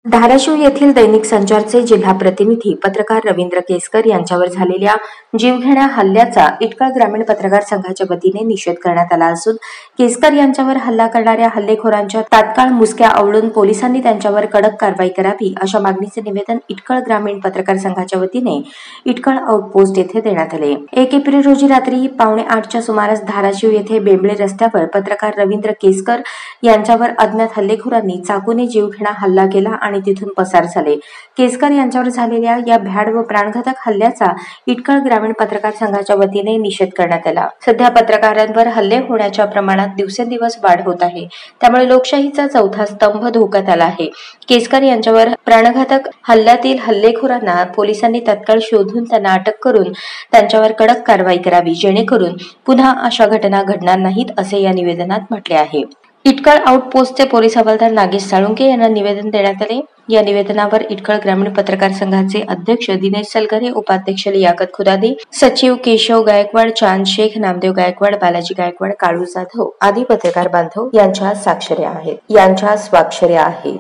धाराशिव येथील दैनिक संचारचे जिल्हा प्रतिनिधी पत्रकार रवींद्र केसकर यांच्यावर झालेल्या जीवघेण्या हल्ल्याचा इटकळ ग्रामीण पत्रकार संघाच्या वतीने निषेध करण्यात आला असून केसकर यांच्यावर हल्ला करणाऱ्या हल्लेखोरांच्या तात्काळ मुसक्या आवळून पोलिसांनी त्यांच्यावर कडक कारवाई करावी अशा मागणीचे निवेदन इटकळ ग्रामीण पत्रकार संघाच्या वतीने इटकळ आउटपोस्ट येथे देण्यात आले। 1 एप्रिल रोजी रात्री 7:45च्या सुमारास धाराशिव येथे बेंबळे रस्त्यावर पत्रकार रवींद्र केसकर यांच्यावर अज्ञात हल्लेखोरांनी चाकूने जीवघेणा हल्ला केला आणि तिथून पसार झाले। केसकर यांच्यावर झालेल्या या भ्याड व प्राणघातक हल्ल्याचा इटकळ ग्रामीण पत्रकार संघाच्या वतीने निषेध करण्यात आला। सध्या पत्रकारांवर हल्ले होण्याच्या प्रमाणात दिवसेंदिवस वाढ होत आहे, त्यामुळे लोकशाहीचा चौथा स्तंभ धोक्यात आला आहे। केसकर यांच्यावर प्राणघातक हल्ल्यातील हल्लेखोरांना पोलिसांनी तत्काळ शोधून त्यांना अटक करून त्यांच्यावर कडक कारवाई करावी, जेणेकरून पुन्हा अशा घटना घडणार नाहीत असे या निवेदनात म्हटले आहे। इटकळ आउटपोस्टचे पोलीस हवालदार नागेश साळुंके यांना निवेदन देण्यात आले। या निवेदनावर इटकळ ग्रामीण पत्रकार संघाचे अध्यक्ष दिनेश सलगरे, उपाध्यक्ष लियाकत खुदादी, सचिव केशव गायकवाड, चांद शेख, नामदेव गायकवाड, बालाजी गायकवाड, काळू जाधव आदी पत्रकार बांधव यांच्या स्वाक्षऱ्या आहेत।